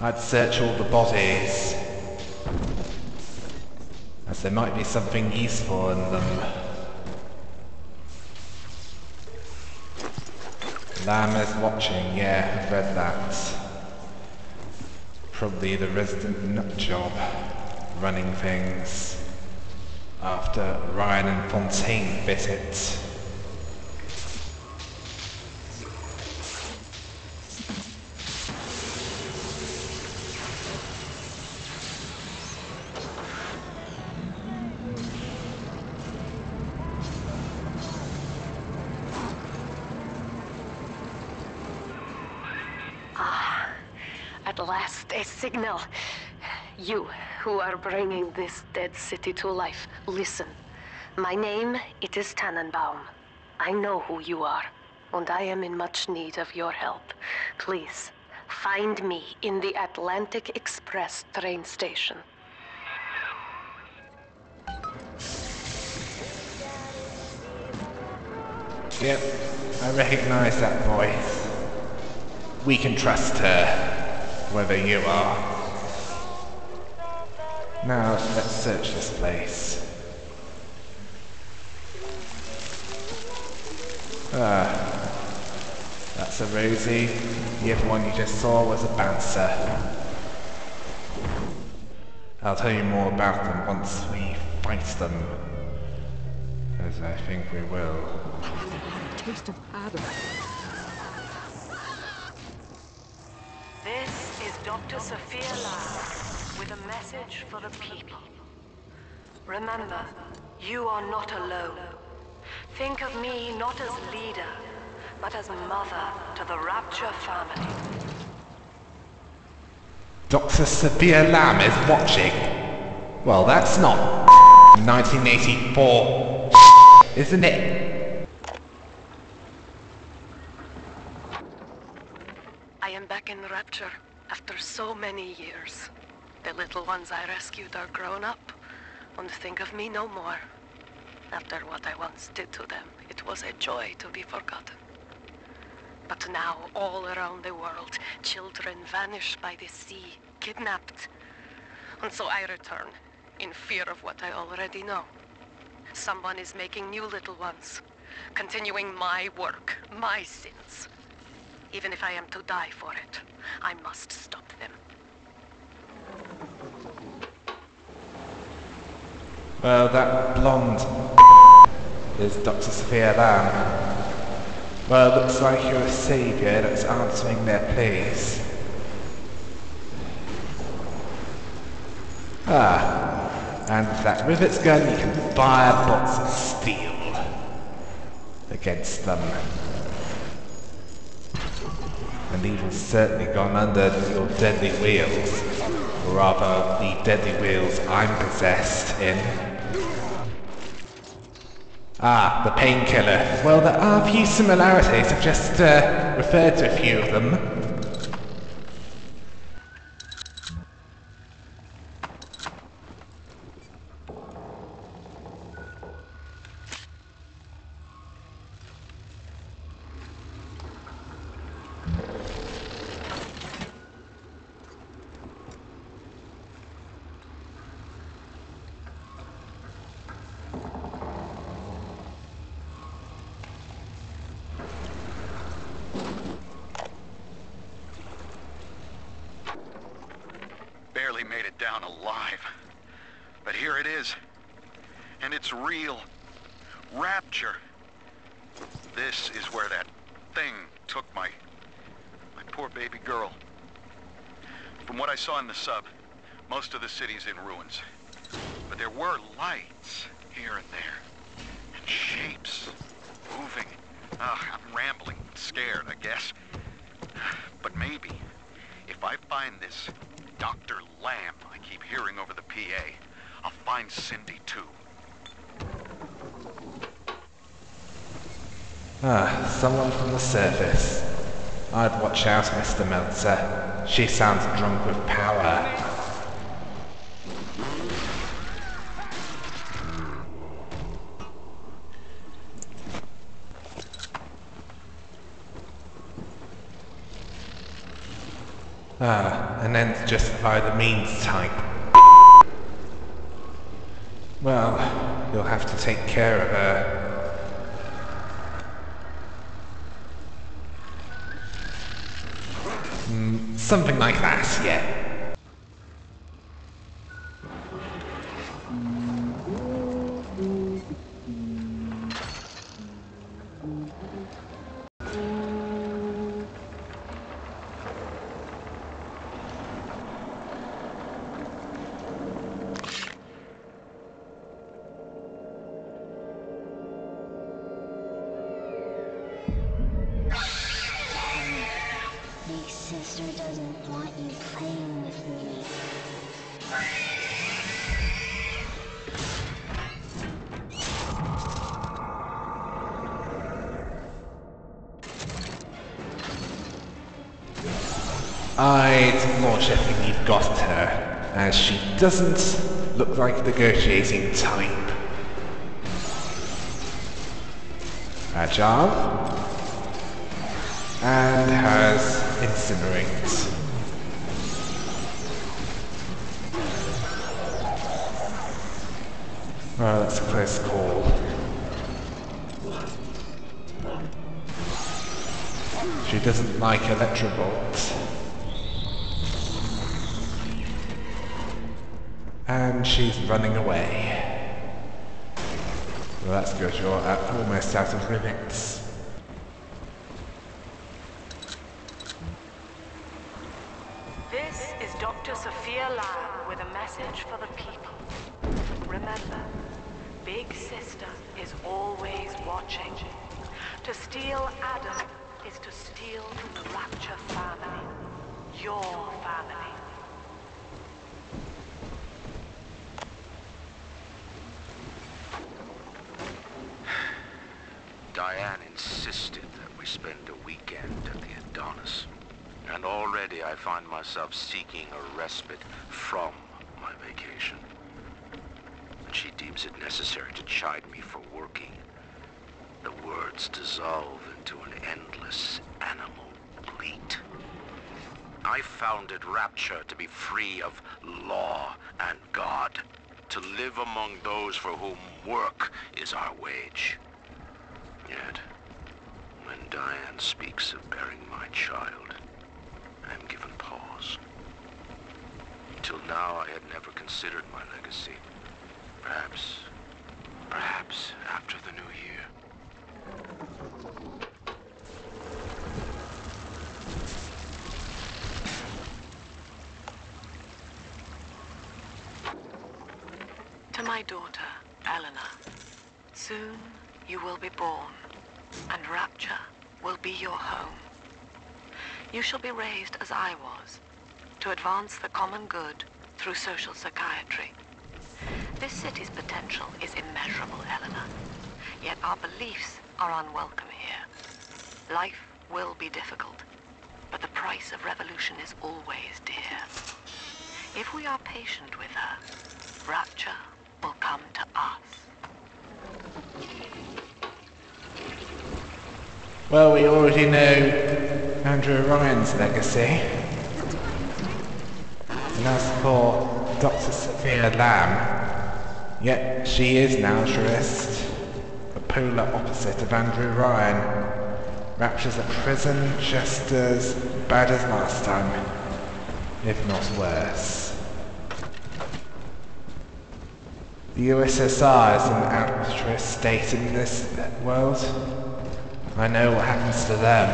I'd search all the bodies, as there might be something useful in them. Lamb is watching, yeah, I've read that. Probably the resident nutjob running things after Ryan and Fontaine bit it. At last, a signal. You, who are bringing this dead city to life, listen. My name, it is Tannenbaum. I know who you are, and I am in much need of your help. Please, find me in the Atlantic Express train station. Yep, I recognize that voice. We can trust her. Whether you are. Now, let's search this place. That's a Rosie. The other one you just saw was a bouncer. I'll tell you more about them once we fight them. As I think we will. Taste of Adam. This is Dr. Sophia Lamb with a message for the people. Remember, you are not alone. Think of me not as leader, but as mother to the Rapture family. Dr. Sophia Lamb is watching. Well, that's not 1984, isn't it? I am back in Rapture after so many years. The little ones I rescued are grown up and think of me no more. After what I once did to them, it was a joy to be forgotten. But now, all around the world, children vanish by the sea, kidnapped. And so I return, in fear of what I already know. Someone is making new little ones, continuing my work, my sins. Even if I am to die for it, I must stop them. Well, that blonde is Dr. Sophia Lamb. Well, it looks like you're a saviour that's answering their pleas. And that rivet's gun you can fire bolts of steel against them. And these have certainly gone under your deadly wheels. Or rather, the deadly wheels I'm possessed in. The painkiller. Well, there are a few similarities. I've just referred to a few of them. Barely made it down alive. But here it is. And it's real. Rapture. This is where that thing took my poor baby girl. From what I saw in the sub, most of the city's in ruins. But there were lights here and there. And shapes moving. I'm rambling, scared, I guess. But maybe, if I find this Dr. Lamb I keep hearing over the PA, I'll find Cindy too. Someone from the surface. I'd watch out, Mr. Meltzer. She sounds drunk with power. an end to justify the means type. Well, you'll have to take care of her. Something like that, yeah. Big sister doesn't want you playing with me. I'd launch everything you've got at her, as she doesn't look like a negotiating type. Agile, and has incinerate. Well, that's a close call. She doesn't like electrobolt. And she's running away. Well, that's good, you're almost out of limits. This is Dr. Sophia Lamb with a message for the people. Remember, Big Sister is always watching. To steal Adam is to steal from the Rapture family. Your family. Diane insisted that we spend a weekend at the Adonis. And already I find myself seeking a respite from my vacation. And she deems it necessary to chide me for working. The words dissolve into an endless animal bleat. I founded Rapture to be free of law and God, to live among those for whom work is our wage. Yet, when Diane speaks of bearing my child, I am given pause. Till now I had never considered my legacy. Perhaps after the new year. To my daughter, Eleanor, soon you will be born, and Rapture will be your home. You shall be raised as I was, to advance the common good through social psychiatry. This city's potential is immeasurable, Eleanor, yet our beliefs are unwelcome here. Life will be difficult, but the price of revolution is always dear. If we are patient with her, Rapture will come to us. Well, we already know Andrew Ryan's legacy. And as for Dr. Sophia Lamb, yet she is an altruist, the polar opposite of Andrew Ryan. Rapture's a prison just as bad as last time, if not worse. The USSR is an altruist state in this world. I know what happens to them.